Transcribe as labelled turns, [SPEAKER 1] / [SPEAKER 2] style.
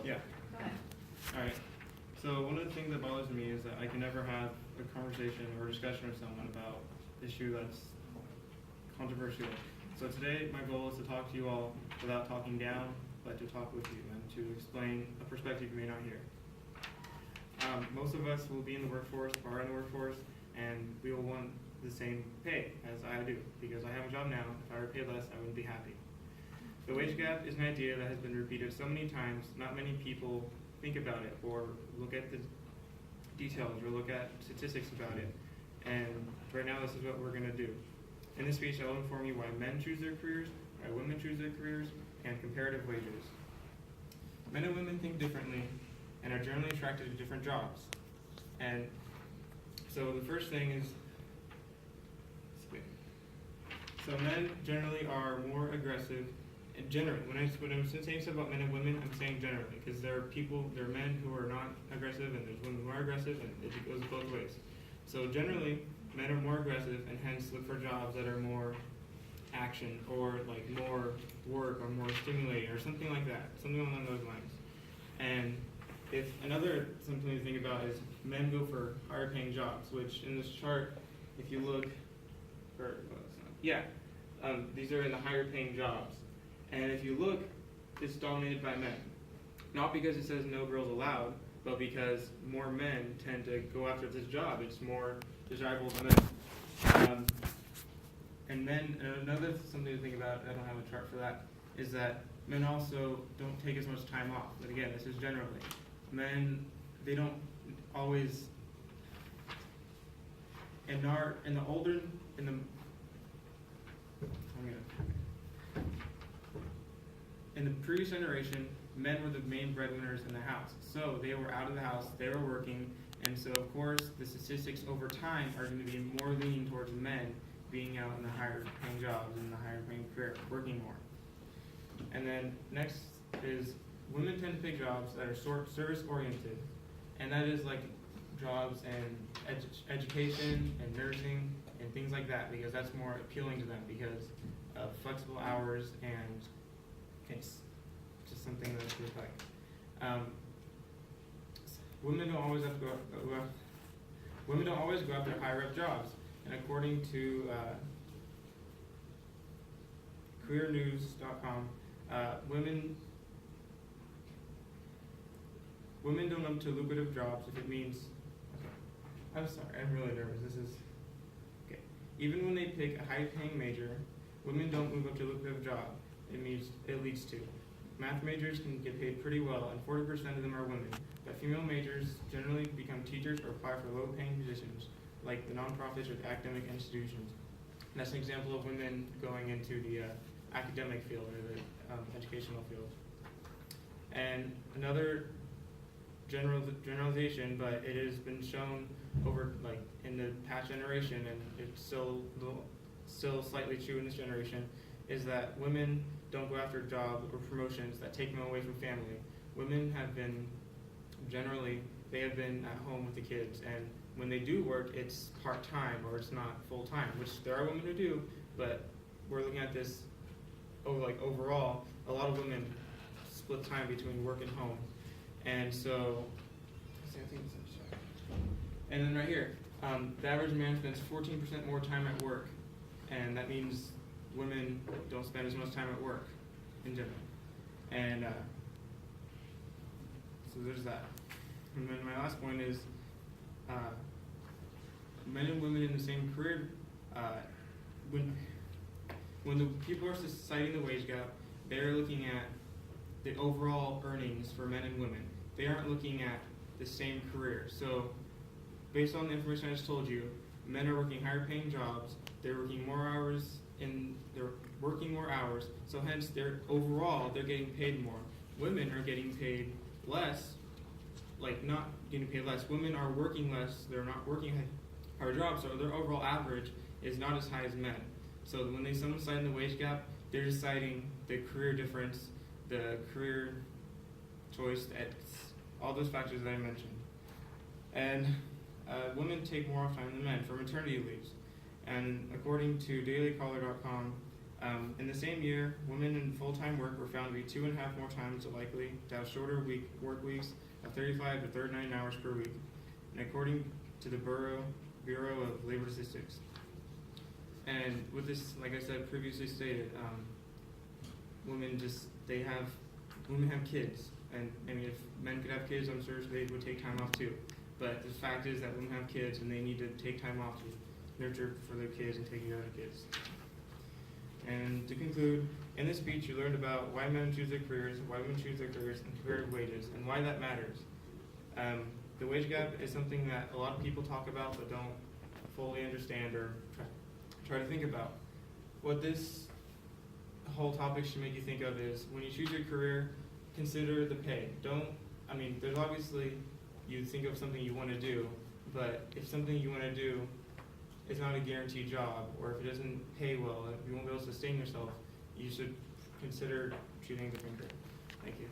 [SPEAKER 1] Yeah.
[SPEAKER 2] Go ahead.
[SPEAKER 1] All right. So one of the things that bothers me is that I can never have a conversation or discussion with someone about issue that's controversial. So today my goal is to talk to you all without talking down, but to talk with you and to explain a perspective you may not hear. Most of us will be in the workforce, are in the workforce, and we will want the same pay as I do, because I have a job now. If I were paid less, I wouldn't be happy. The wage gap is an idea that has been repeated so many times, not many people think about it or look at the details or look at statistics about it. And right now, this is what we're going to do. In this speech, I will inform you why men choose their careers, why women choose their careers, and comparative wages. Men and women think differently and are generally attracted to different jobs. And so the first thing is, so men generally are more aggressive. And generally, when I'm saying stuff about men and women, I'm saying generally, because there are men who are not aggressive, and there's women who are aggressive, and it goes both ways. So generally, men are more aggressive, and hence look for jobs that are more action, or like more work, or more stimulating, or something like that, something along those lines. And if another something to think about is men go for higher paying jobs, which in this chart, if you look, these are in the higher paying jobs. And if you look, it's dominated by men. Not because it says no girls allowed, but because more men tend to go after this job. It's more desirable to men. And then another something to think about, I don't have a chart for that, is that men also don't take as much time off. But again, this is generally. Men, they don't always, in the previous generation, men were the main breadwinners in the house. So they were out of the house, they were working, and so of course the statistics over time are going to be more leaning towards men being out in the higher paying jobs, in the higher paying career, working more. And then next is women tend to pick jobs that are service oriented, and that is like jobs in education and nursing and things like that, because that's more appealing to them because of flexible hours, and it's just something that's just like women don't always have to women don't always go after higher up jobs, and according to careernews.com, women don't up to lucrative jobs if it means, okay, I'm sorry, I'm really nervous, this is, okay. Even when they pick a high-paying major, women don't move up to a lucrative job it leads to. Math majors can get paid pretty well, and 40% of them are women, but female majors generally become teachers or apply for low-paying positions, like the nonprofits or the academic institutions. And that's an example of women going into the academic field or the educational field. And another generalization, but it has been shown over like in the past generation, and it's still slightly true in this generation, is that women don't go after jobs or promotions that take them away from family. Women have been they have been at home with the kids, and when they do work, it's part-time or it's not full-time, which there are women who do, but we're looking at this overall, a lot of women split time between work and home. And so, and then right here, the average man spends 14% more time at work, and that means women don't spend as much time at work in general. And so there's that. And then my last point is men and women in the same career, when the people are citing the wage gap, they're looking at the overall earnings for men and women. They aren't looking at the same career. So based on the information I just told you, men are working higher paying jobs, they're working more hours, so hence they're getting paid more. Women are getting paid less, not getting paid less. Women are working less, they're not working higher jobs, so their overall average is not as high as men. So when someone's citing the wage gap, they're just citing the career difference, the career choice, all those factors that I mentioned. And women take more off time than men for maternity leaves. And according to dailycaller.com, In the same year, women in full-time work were found to be 2.5 more times likely to have shorter work weeks of 35 to 39 hours per week, and according to the Bureau of Labor Statistics. And with this, like I said previously stated, women have kids, and I mean, if men could have kids, I'm sure they would take time off too. But the fact is that women have kids, and they need to take time off to nurture for their kids and take care of their kids. And to conclude, in this speech, you learned about why men choose their careers, why women choose their careers, and comparative wages, and why that matters. The wage gap is something that a lot of people talk about but don't fully understand or try to think about. What this whole topic should make you think of is when you choose your career, consider the pay. There's obviously, you think of something you want to do, but if something you want to do is not a guaranteed job, or if it doesn't pay well, if you won't be able to sustain yourself, you should consider choosing a different career. Thank you.